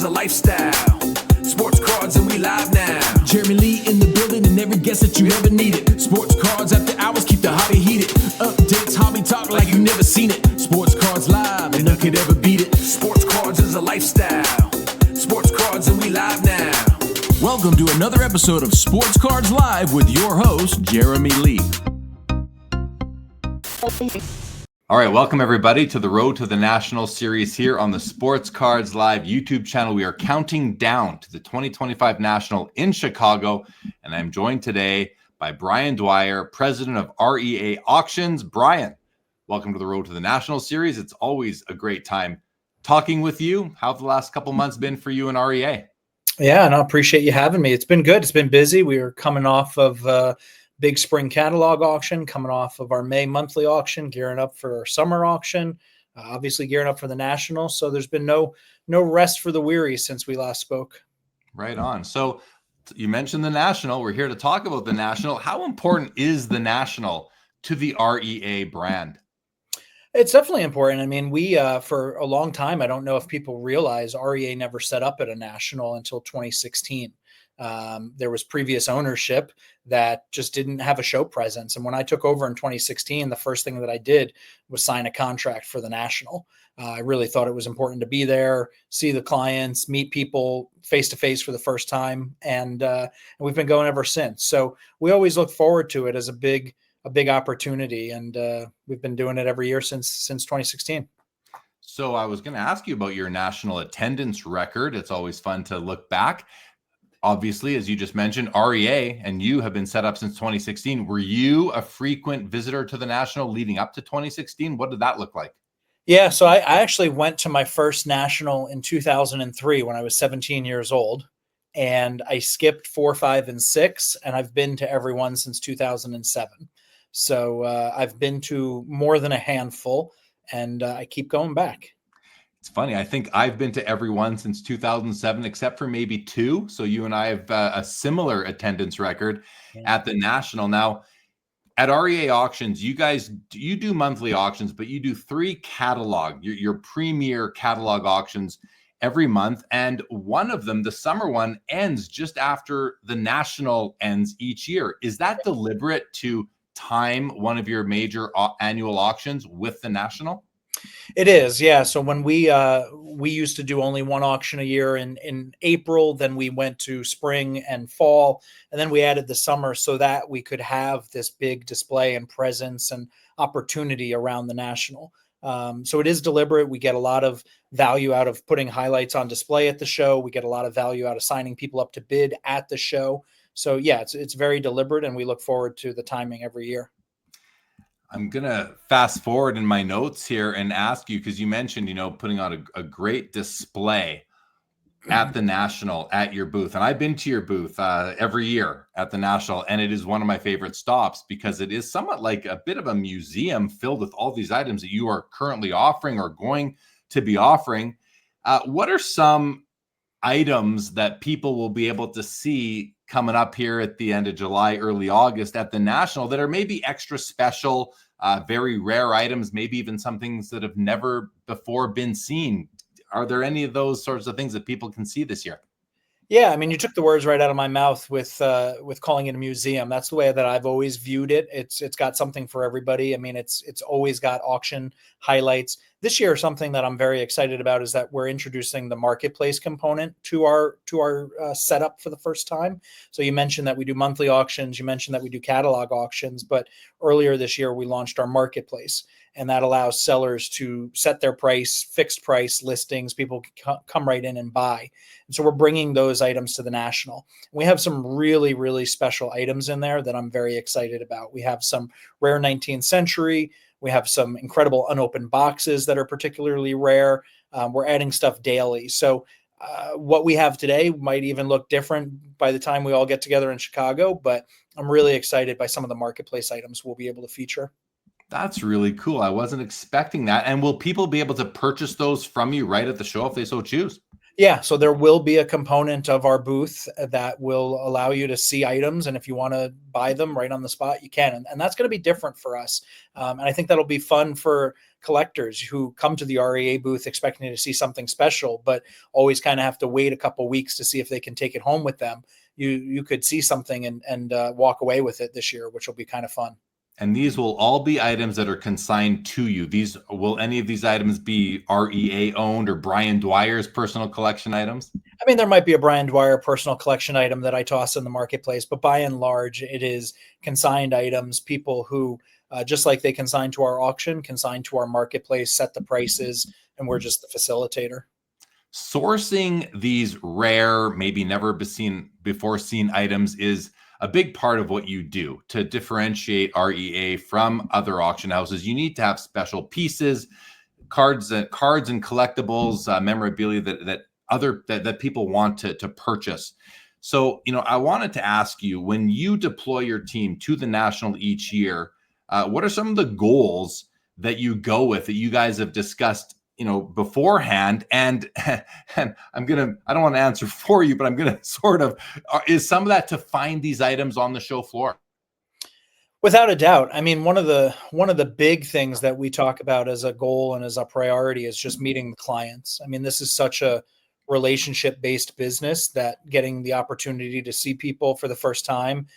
a lifestyle. Sports cards and we live now. Jeremy Lee in the building and every guest that you ever needed. Sports cards after hours keep the hobby heated. Updates, hobby talk like you never seen it. Sports cards live and none could ever beat it. Sports cards is a lifestyle. Sports cards and we live now. Welcome to another episode of Sports Cards Live with your host, Jeremy Lee. All right, welcome everybody to the Road to the National series here on the Sports Cards Live YouTube channel. We are counting down to the 2025 National in Chicago, and I'm joined today by Brian Dwyer, president of REA Auctions. Brian, welcome to the Road to the National series. It's always a great time talking with you. How have the last couple months been for you and REA? Yeah, and I appreciate you having me. It's been good. It's been busy. We are coming off of big spring catalog auction, coming off of our May monthly auction, gearing up for our summer auction, obviously gearing up for the National. So there's been no rest for the weary since we last spoke. Right on. So you mentioned the National. We're here to talk about the National. How important is the National to the REA brand? It's definitely important. I mean, we, for a long time, I don't know if people realize REA never set up at a National until 2016. There was previous ownership that just didn't have a show presence. And when I took over in 2016, the first thing that I did was sign a contract for the National. I really thought it was important to be there, see the clients, meet people face to face for the first time. And we've been going ever since. So we always look forward to it as a big opportunity. And we've been doing it every year since 2016. So I was going to ask you about your national attendance record. It's always fun to look back. Obviously, as you just mentioned, REA and you have been set up since 2016. Were you a frequent visitor to the National leading up to 2016? What did that look like? Yeah, so I actually went to my first National in 2003 when I was 17 years old. And I skipped 4, 5, and 6, and I've been to every one since 2007. So I've been to more than a handful, and I keep going back. It's funny. I think I've been to every one since 2007, except for maybe 2. So you and I have a similar attendance record at the National. Now, at REA Auctions, you do monthly auctions, but you do 3 catalog, your premier catalog auctions every month. And one of them, the summer one, ends just after the National ends each year. Is that deliberate to time one of your major annual auctions with the National? It is, yeah. So when we used to do only one auction a year in April, then we went to spring and fall, and then we added the summer so that we could have this big display and presence and opportunity around the National. So it is deliberate. We get a lot of value out of putting highlights on display at the show. We get a lot of value out of signing people up to bid at the show. So yeah, it's very deliberate, and we look forward to the timing every year. I'm going to fast forward in my notes here and ask you, because you mentioned, putting on a great display at the National at your booth. And I've been to your booth every year at the National, and it is one of my favorite stops because it is somewhat like a bit of a museum filled with all these items that you are currently offering or going to be offering. What are some items that people will be able to see coming up here at the end of July, early August at the National that are maybe extra special, very rare items, maybe even some things that have never before been seen? Are there any of those sorts of things that people can see this year? Yeah, I mean, you took the words right out of my mouth with calling it a museum. That's the way that I've always viewed it. It's got something for everybody. I mean, it's always got auction highlights. This year, something that I'm very excited about is that we're introducing the marketplace component to our setup for the first time. So you mentioned that we do monthly auctions. You mentioned that we do catalog auctions, but earlier this year we launched our marketplace, and that allows sellers to set their price, fixed price listings. People can come right in and buy. And so we're bringing those items to the National. We have some really, really special items in there that I'm very excited about. We have some rare 19th century. We have some incredible unopened boxes that are particularly rare. We're adding stuff daily. So what we have today might even look different by the time we all get together in Chicago, but I'm really excited by some of the marketplace items we'll be able to feature. That's really cool. I wasn't expecting that. And will people be able to purchase those from you right at the show if they so choose? Yeah, so there will be a component of our booth that will allow you to see items, and if you want to buy them right on the spot, you can, and that's going to be different for us. And I think that'll be fun for collectors who come to the REA booth expecting to see something special, but always kind of have to wait a couple weeks to see if they can take it home with them. You could see something and walk away with it this year, which will be kind of fun. And these will all be items that are consigned to you. Will any of these items be REA owned or Brian Dwyer's personal collection items? I mean, there might be a Brian Dwyer personal collection item that I toss in the marketplace, but by and large, it is consigned items. People who, just like they consign to our auction, consign to our marketplace, set the prices, and we're just the facilitator. Sourcing these rare, maybe never before seen items is a big part of what you do to differentiate REA from other auction houses. You need to have special pieces, cards and collectibles, memorabilia that people want to purchase. So, I wanted to ask you, when you deploy your team to the National each year, what are some of the goals that you go with that you guys have discussed, beforehand? And I don't want to answer for you, but I'm gonna sort of, is some of that to find these items on the show floor? Without a doubt. I mean, one of the big things that we talk about as a goal and as a priority is just meeting the clients. I mean, this is such a relationship-based business that getting the opportunity to see people for the first time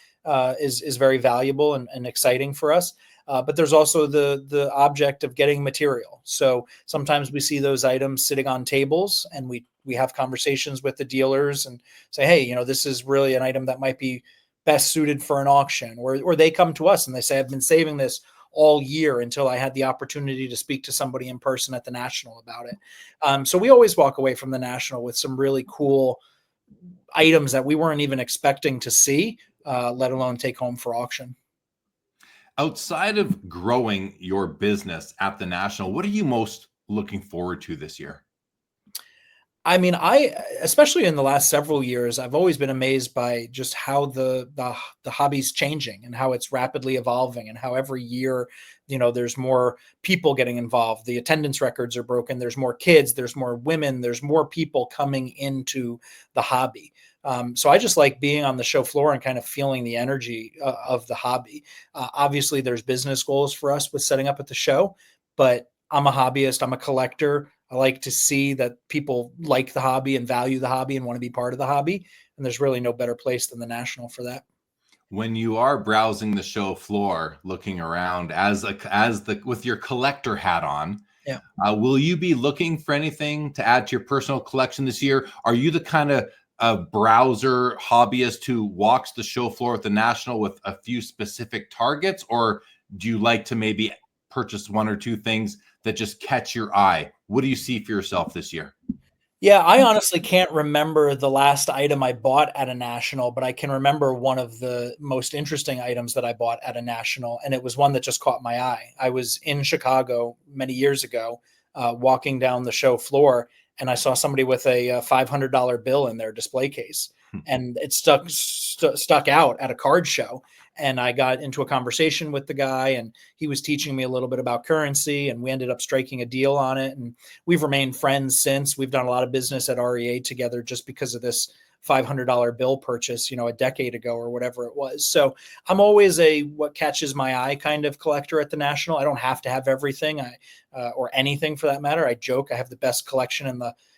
is very valuable and exciting for us. But there's also the object of getting material. So sometimes we see those items sitting on tables, and we have conversations with the dealers and say, hey, this is really an item that might be best suited for an auction, or they come to us and they say, I've been saving this all year until I had the opportunity to speak to somebody in person at the National about it. So we always walk away from the National with some really cool items that we weren't even expecting to see, let alone take home for auction. Outside of growing your business at the National, what are you most looking forward to this year? I mean, especially in the last several years, I've always been amazed by just how the hobby's changing and how it's rapidly evolving, and how every year, there's more people getting involved. The attendance records are broken. There's more kids. There's more women. There's more people coming into the hobby. So I just like being on the show floor and kind of feeling the energy of the hobby. Obviously, there's business goals for us with setting up at the show, but I'm a hobbyist. I'm a collector. I like to see that people like the hobby and value the hobby and want to be part of the hobby. And there's really no better place than the National for that. When you are browsing the show floor, looking around with your collector hat on, Yeah. will you be looking for anything to add to your personal collection this year? Are you the kind of browser hobbyist who walks the show floor at the National with a few specific targets, or do you like to maybe purchase one or two things that just catch your eye? What do you see for yourself this year? Yeah, I honestly can't remember the last item I bought at a National, but I can remember one of the most interesting items that I bought at a National, and it was one that just caught my eye. I was in Chicago many years ago, walking down the show floor, and I saw somebody with a $500 bill in their display case, and it stuck out at a card show. And I got into a conversation with the guy, and he was teaching me a little bit about currency, and we ended up striking a deal on it. And we've remained friends since. We've done a lot of business at REA together just because of this $500 bill purchase, a decade ago or whatever it was. So I'm always a what catches my eye kind of collector at the National. I don't have to have everything, or anything for that matter. I joke I have the best collection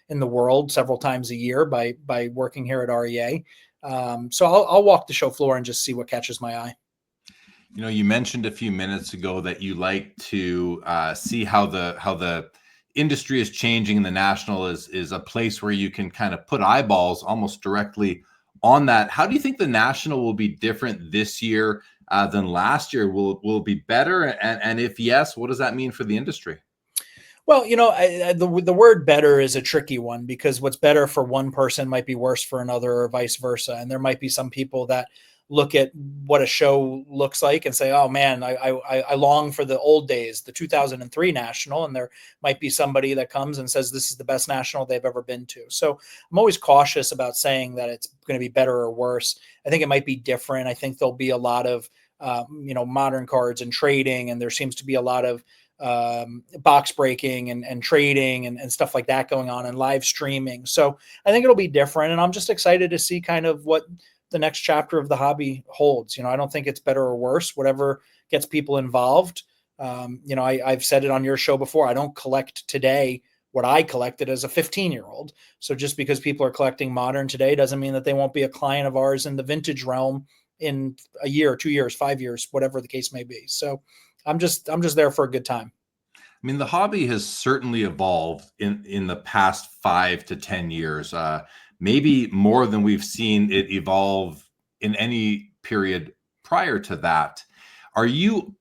in the world several times a year by working here at REA. So I'll walk the show floor and just see what catches my eye. You mentioned a few minutes ago that you like to see how the industry is changing, and the National is a place where you can kind of put eyeballs almost directly on that. How do you think the National will be different this year than last year? Will it be better? And if yes, what does that mean for the industry? Well, the word better is a tricky one, because what's better for one person might be worse for another, or vice versa. And there might be some people that look at what a show looks like and say, oh man, I long for the old days, the 2003 National. And there might be somebody that comes and says, this is the best National they've ever been to. So I'm always cautious about saying that it's going to be better or worse. I think it might be different. I think there'll be a lot of, modern cards and trading, and there seems to be a lot of box breaking and trading and stuff like that going on, and live streaming. So I think it'll be different, and I'm just excited to see kind of what the next chapter of the hobby holds. I don't think it's better or worse, whatever gets people involved. I've said it on your show before. I don't collect today what I collected as a 15-year-old. So just because people are collecting modern today doesn't mean that they won't be a client of ours in the vintage realm in a year, 2 years, 5 years, whatever the case may be. So I'm just there for a good time. I mean, the hobby has certainly evolved in the past 5 to 10 years, maybe more than we've seen it evolve in any period prior to that. Are you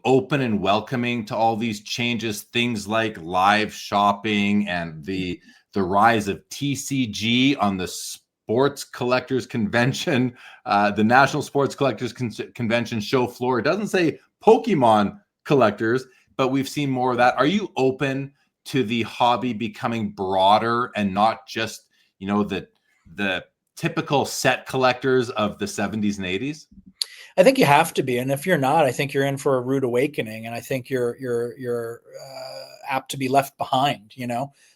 open and welcoming to all these changes, things like live shopping and the rise of TCG on the Sports Collectors Convention, the National Sports Collectors Convention show floor? It doesn't say Pokemon collectors, but we've seen more of that. Are you open to the hobby becoming broader and not just, the typical set collectors of the 70s and 80s? I think you have to be, and if you're not, I think you're in for a rude awakening, and I think you're apt to be left behind.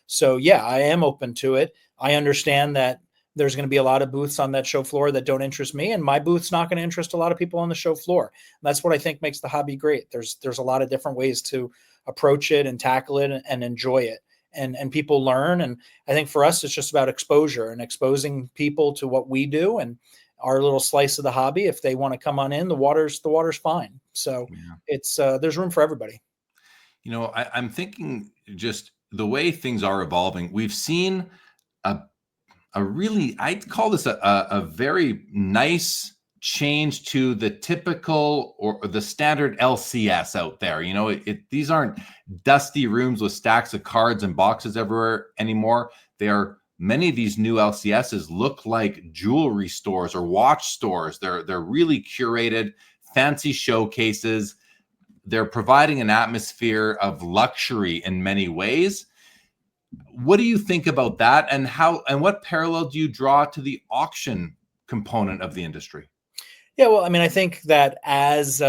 So yeah, I am open to it. I understand that there's going to be a lot of booths on that show floor that don't interest me, and my booth's not going to interest a lot of people on the show floor. And that's what I think makes the hobby great. There's a lot of different ways to approach it and tackle it and enjoy it, and people learn. And I think for us, it's just about exposure and exposing people to what we do and our little slice of the hobby. If they want to come on in, the water's fine. So Yeah. it's there's room for everybody. I'm thinking just the way things are evolving. We've seen a really, I'd call this a very nice change to the typical or the standard LCS out there. These aren't dusty rooms with stacks of cards and boxes everywhere anymore. Many of these new LCSs look like jewelry stores or watch stores. They're really curated, fancy showcases. They're providing an atmosphere of luxury in many ways. What do you think about that, and what parallel do you draw to the auction component of the industry? Yeah, well, I mean, I think that as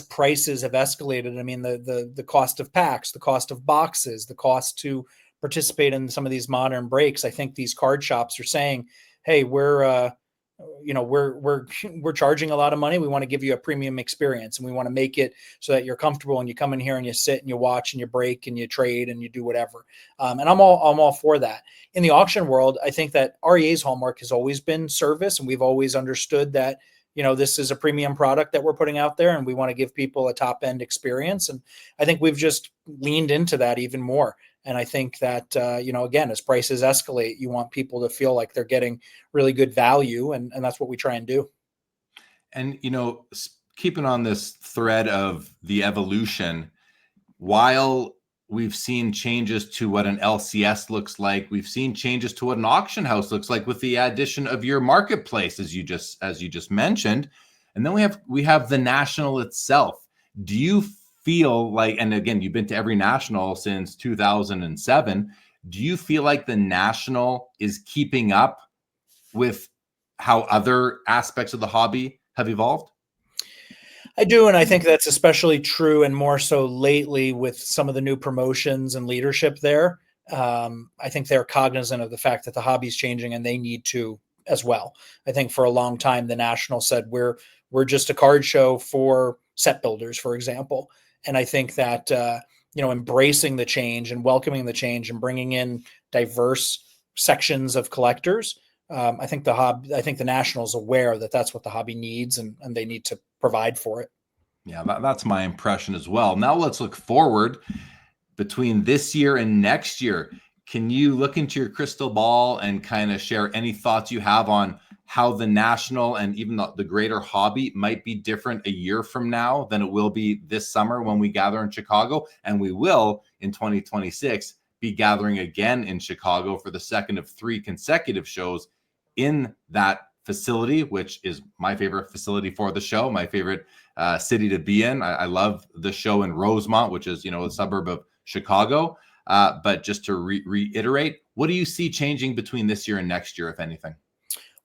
prices have escalated, I mean, the cost of packs, the cost of boxes, the cost to participate in some of these modern breaks, I think these card shops are saying, "Hey, we're charging a lot of money. We want to give you a premium experience, and we want to make it so that you're comfortable and you come in here and you sit and you watch and you break and you trade and you do whatever." And I'm all for that. In the auction world, I think that REA's hallmark has always been service, and we've always understood that this is a premium product that we're putting out there, and we want to give people a top end experience. And I think we've just leaned into that even more. And I think that, again, as prices escalate, you want people to feel like they're getting really good value. And that's what we try and do. And, keeping on this thread of the evolution, while we've seen changes to what an LCS looks like, we've seen changes to what an auction house looks like with the addition of your marketplace, as you just mentioned. And then we have the National itself. Do you feel like, and again, you've been to every National since 2007, do you feel like the National is keeping up with how other aspects of the hobby have evolved? I do, and I think that's especially true, and more so lately with some of the new promotions and leadership there. I think they're cognizant of the fact that the hobby's changing, and they need to as well. I think for a long time, the National said we're just a card show for set builders, for example. And I think that embracing the change and welcoming the change and bringing in diverse sections of collectors, I think the National is aware that that's what the hobby needs, and they need to provide for it. Yeah, that's my impression as well. Now let's look forward between this year and next year. Can you look into your crystal ball and kind of share any thoughts you have on how the National and even the greater hobby might be different a year from now than it will be this summer when we gather in Chicago? And we will, in 2026, be gathering again in Chicago for the second of 3 consecutive shows in that facility, which is my favorite facility for the show, my favorite city to be in. I love the show in Rosemont, which is, a suburb of Chicago. But just to reiterate, what do you see changing between this year and next year, if anything?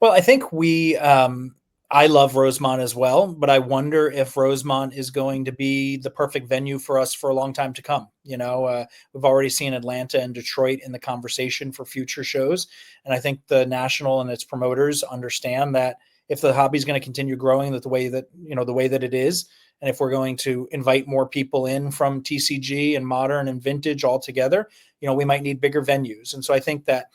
Well, I think we I love Rosemont as well, but I wonder if Rosemont is going to be the perfect venue for us for a long time to come. We've already seen Atlanta and Detroit in the conversation for future shows. And I think the National and its promoters understand that if the hobby is going to continue growing the way that it is, and if we're going to invite more people in from TCG and modern and vintage all together, we might need bigger venues. And so I think that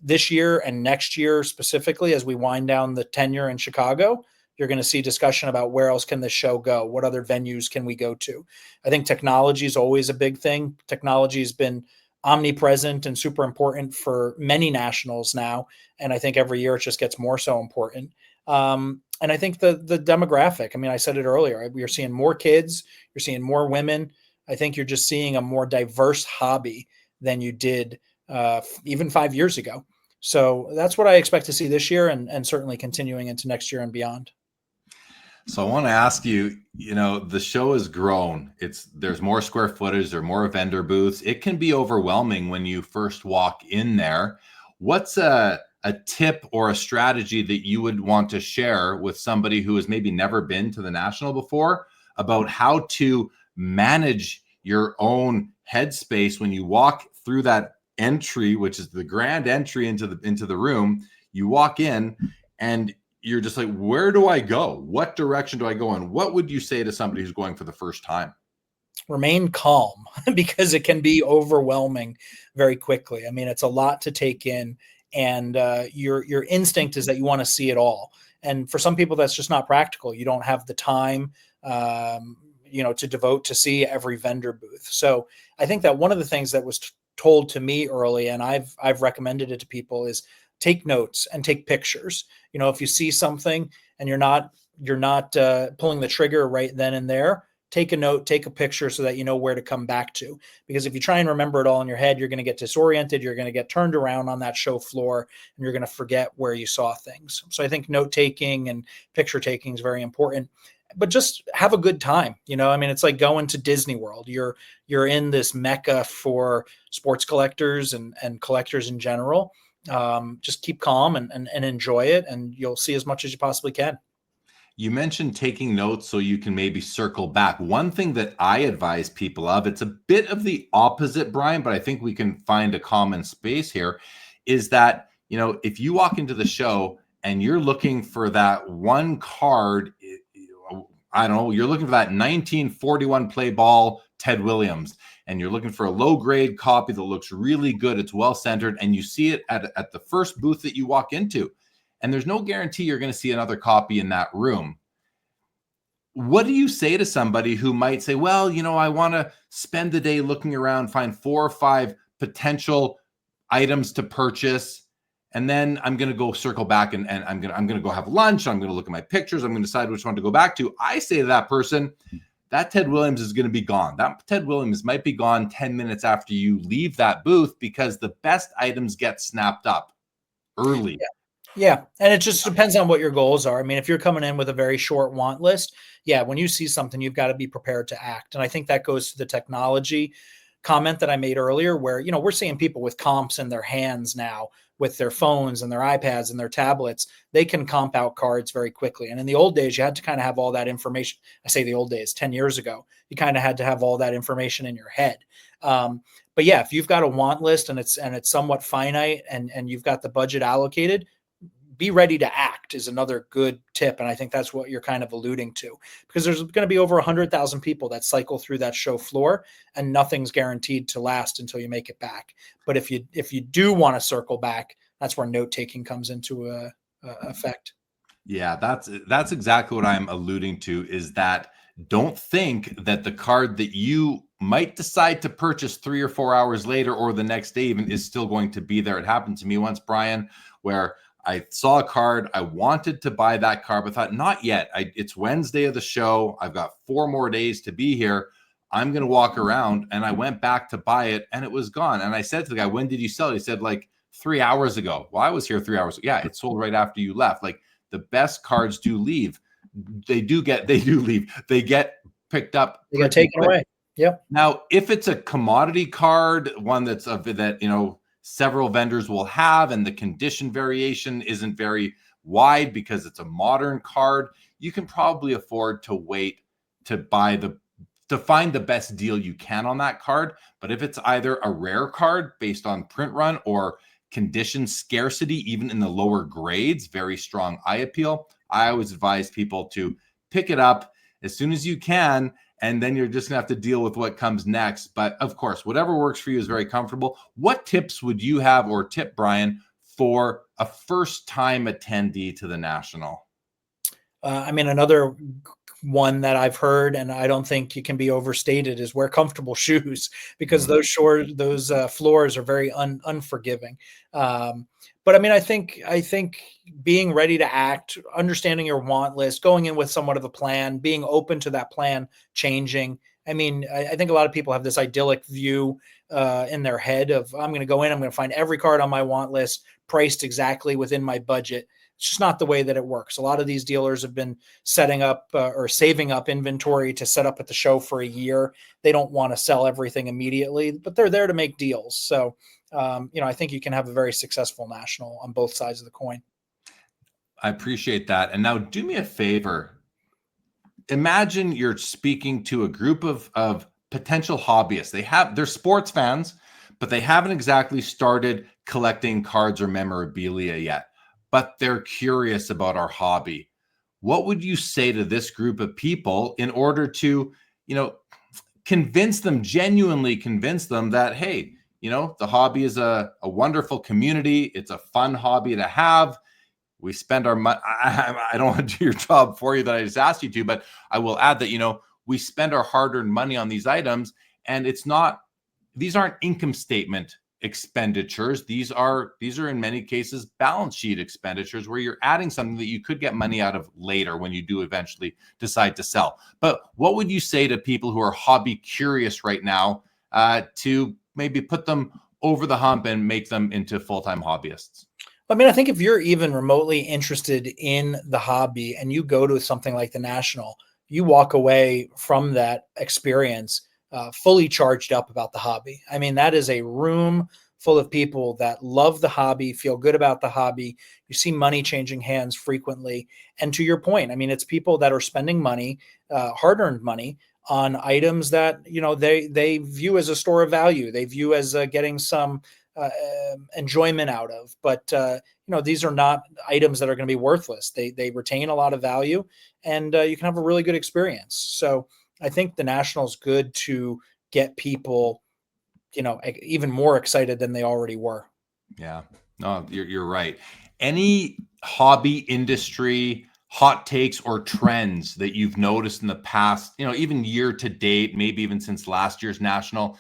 this year and next year specifically, as we wind down the tenure in Chicago, you're going to see discussion about where else can this show go? What other venues can we go to? I think technology is always a big thing. Technology has been omnipresent and super important for many nationals now. And I think every year it just gets more so important. And I think the demographic, I mean, I said it earlier, you're seeing more kids, you're seeing more women. I think you're just seeing a more diverse hobby than you did even 5 years ago. So that's what I expect to see this year and certainly continuing into next year and beyond. So I want to ask you, the show has grown. There's more square footage, there are more vendor booths. It can be overwhelming when you first walk in there. What's a tip or a strategy that you would want to share with somebody who has maybe never been to the National before about how to manage your own headspace when you walk through that entry, which is the grand entry into the room? You walk in and you're just like, where do I go? What direction do I go in? What would you say to somebody who's going for the first time? Remain calm because it can be overwhelming very quickly. I mean, it's a lot to take in, and your instinct is that you want to see it all. And for some people, that's just not practical. You don't have the time, to devote to see every vendor booth. So I think that one of the things that was told to me early, and I've recommended it to people, is take notes and take pictures. If you see something and you're not pulling the trigger right then and there, take a note, take a picture so that you know where to come back to. Because if you try and remember it all in your head, you're going to get disoriented, you're going to get turned around on that show floor, and you're going to forget where you saw things. So I think note taking and picture taking is very important. But just have a good time. I mean, it's like going to Disney World. You're in this mecca for sports collectors and collectors in general. Just keep calm and enjoy it, and you'll see as much as you possibly can. You mentioned taking notes so you can maybe circle back. One thing that I advise people of, it's a bit of the opposite, Brian, but I think we can find a common space here, is that, if you walk into the show and you're looking for that one card, I don't know, you're looking for that 1941 play ball Ted Williams, and you're looking for a low grade copy that looks really good, it's well centered, and you see it at the first booth that you walk into, and there's no guarantee you're going to see another copy in that room. What do you say to somebody who might say, well, I want to spend the day looking around, find 4 or 5 potential items to purchase, and then I'm going to go circle back and I'm going to go have lunch. I'm going to look at my pictures. I'm going to decide which one to go back to. I say to that person, that Ted Williams is going to be gone. That Ted Williams might be gone 10 minutes after you leave that booth, because the best items get snapped up early. Yeah. And it just depends on what your goals are. I mean, if you're coming in with a very short want list, when you see something, you've got to be prepared to act. And I think that goes to the technology comment that I made earlier, where, we're seeing people with comps in their hands now, with their phones and their iPads and their tablets. They can comp out cards very quickly. And in the old days, you had to kind of have all that information. I say the old days, 10 years ago, you kind of had to have all that information in your head. But yeah, if you've got a want list and it's somewhat finite and you've got the budget allocated, be ready to act is another good tip. And I think that's what you're kind of alluding to, because there's going to be over 100,000 people that cycle through that show floor, and nothing's guaranteed to last until you make it back. But if you do want to circle back, that's where note taking comes into effect. Yeah, that's exactly what I'm alluding to, is that don't think that the card that you might decide to purchase 3 or 4 hours later or the next day even is still going to be there. It happened to me once, Brian, where I saw a card. I wanted to buy that card, but thought, not yet. It's Wednesday of the show. I've got 4 more days to be here. I'm going to walk around. And I went back to buy it and it was gone. And I said to the guy, when did you sell it? He said, like 3 hours ago. Well, I was here 3 hours. Yeah, it sold right after you left. Like, the best cards do leave. They do leave. They get picked up. They get taken away. Yep. Now, if it's a commodity card, one that several vendors will have, and the condition variation isn't very wide because it's a modern card, you can probably afford to wait to find the best deal you can on that card. But if it's either a rare card based on print run or condition scarcity, even in the lower grades, very strong eye appeal, I always advise people to pick it up as soon as you can, and then you're just gonna have to deal with what comes next. But of course, whatever works for you is very comfortable. What tips would you have or tip, Brian, for a first-time attendee to the National? I mean, another one that I've heard, and I don't think it can be overstated, is wear comfortable shoes, because those floors are very unforgiving. But I mean, I think being ready to act, understanding your want list, going in with somewhat of a plan, being open to that plan changing. I mean, I think a lot of people have this idyllic view in their head of, I'm going to go in, I'm going to find every card on my want list priced exactly within my budget. It's just not the way that it works. A lot of these dealers have been setting up or saving up inventory to set up at the show for a year. They don't want to sell everything immediately, but they're there to make deals. So, I think you can have a very successful National on both sides of the coin. I appreciate that. And now do me a favor. Imagine you're speaking to a group of potential hobbyists. They're sports fans, but they haven't exactly started collecting cards or memorabilia yet, but they're curious about our hobby. What would you say to this group of people in order to, genuinely convince them that, hey, the hobby is a wonderful community. It's a fun hobby to have. We spend our money. I don't want to do your job for you that I just asked you to, but I will add that, we spend our hard-earned money on these items, and these aren't income statement expenditures. These are in many cases balance sheet expenditures where you're adding something that you could get money out of later when you do eventually decide to sell. But what would you say to people who are hobby curious right now to maybe put them over the hump and make them into full-time hobbyists? I mean, I think if you're even remotely interested in the hobby and you go to something like the National, you walk away from that experience fully charged up about the hobby. I mean, that is a room full of people that love the hobby, feel good about the hobby. You see money changing hands frequently. And to your point, I mean, it's people that are spending money, hard-earned money, on items that, they view as a store of value. They view as getting some enjoyment out of, but these are not items that are going to be worthless. They retain a lot of value, and you can have a really good experience. So I think the National is good to get people, even more excited than they already were. Yeah, no, you're right. Any hobby industry hot takes or trends that you've noticed in the past, even year to date, maybe even since last year's National?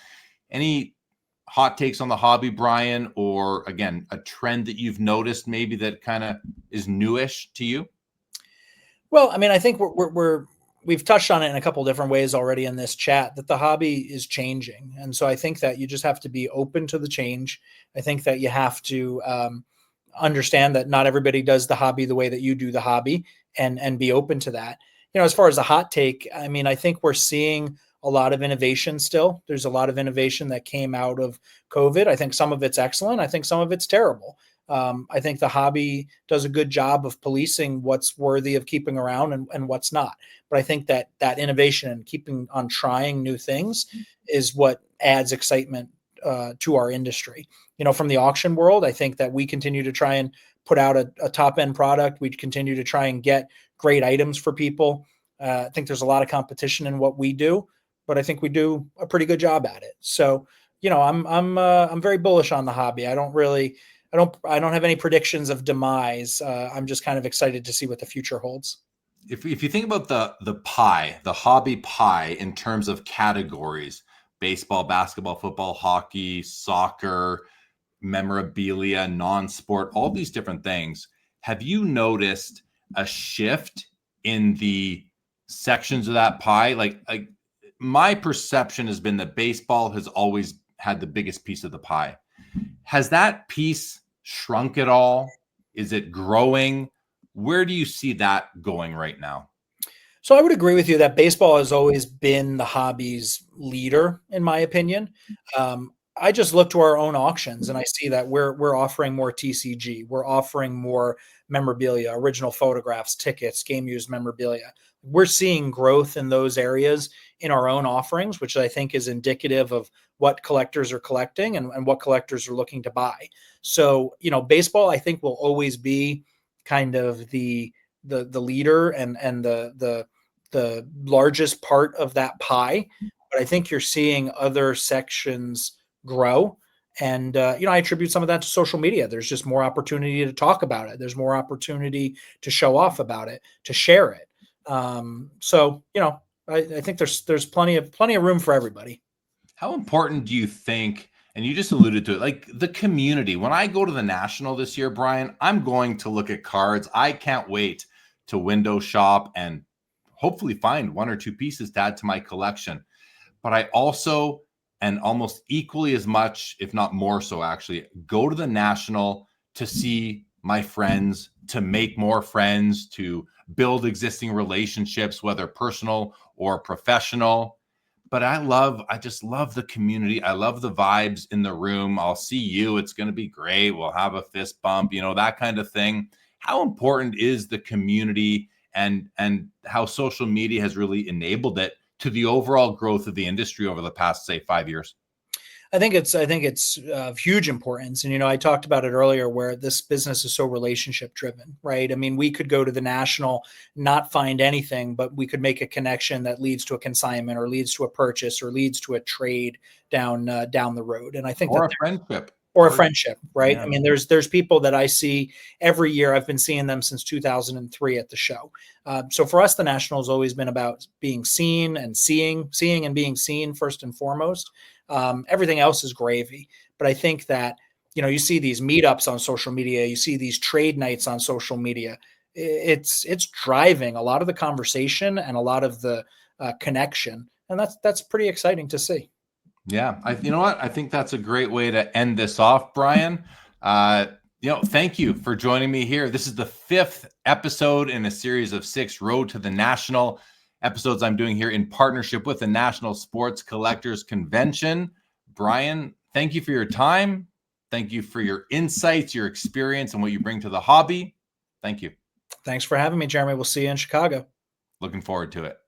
Any hot takes on the hobby, Brian, or again, a trend that you've noticed maybe that kind of is newish to you? Well, I mean, I think we've touched on it in a couple different ways already in this chat, that the hobby is changing. And so I think that you just have to be open to the change. I think that you have to understand that not everybody does the hobby the way that you do the hobby, and be open to that. As far as a hot take, I mean, I think we're seeing a lot of innovation still. There's a lot of innovation that came out of COVID. I think some of it's excellent. I think some of it's terrible. I think the hobby does a good job of policing what's worthy of keeping around and what's not. But I think that innovation and keeping on trying new things is what adds excitement to our industry. From the auction world, I think that we continue to try and put out a top end product. We continue to try and get great items for people. I think there's a lot of competition in what we do, but I think we do a pretty good job at it. So, I'm very bullish on the hobby. I don't have any predictions of demise. I'm just kind of excited to see what the future holds. If you think about the hobby pie in terms of categories, baseball, basketball, football, hockey, soccer, memorabilia, non-sport, all these different things, have you noticed a shift in the sections of that pie? Like my perception has been that baseball has always had the biggest piece of the pie. Has that piece shrunk at all? Is it growing? Where do you see that going right now? So I would agree with you that baseball has always been the hobby's leader, in my opinion. I just look to our own auctions and I see that we're offering more TCG. We're offering more memorabilia, original photographs, tickets, game used memorabilia. We're seeing growth in those areas in our own offerings, which I think is indicative of what collectors are collecting and what collectors are looking to buy. So, baseball, I think, will always be kind of the leader and the largest part of that pie. But I think you're seeing other sections grow. And, I attribute some of that to social media. There's just more opportunity to talk about it. There's more opportunity to show off about it, to share it. So, I think there's plenty of room for everybody. How important do you think, and you just alluded to it, like the community? When I go to the National this year, Brian, I'm going to look at cards. I can't wait to window shop and hopefully find one or two pieces to add to my collection. But I also, and almost equally as much, if not more so actually, go to the National to see my friends, to make more friends, to build existing relationships, whether personal or professional. But I just love the community. I love the vibes in the room. I'll see you. It's going to be great. We'll have a fist bump, that kind of thing. How important is the community and how social media has really enabled it to the overall growth of the industry over the past, say, 5 years? I think it's of huge importance. And, I talked about it earlier where this business is so relationship driven, right? I mean, we could go to the National, not find anything, but we could make a connection that leads to a consignment or leads to a purchase or leads to a trade down the road. And I think or a friendship. Or a friendship, right? Yeah. I mean, there's people that I see every year. I've been seeing them since 2003 at the show. So for us, the National has always been about being seen and seeing and being seen first and foremost. Everything else is gravy. But I think that, you see these meetups on social media, you see these trade nights on social media. It's driving a lot of the conversation and a lot of the connection. And that's pretty exciting to see. Yeah, you know what? I think that's a great way to end this off, Brian. Thank you for joining me here. This is the 5th episode in a series of 6 Road to the National episodes I'm doing here in partnership with the National Sports Collectors Convention. Brian, thank you for your time. Thank you for your insights, your experience, and what you bring to the hobby. Thank you. Thanks for having me, Jeremy. We'll see you in Chicago. Looking forward to it.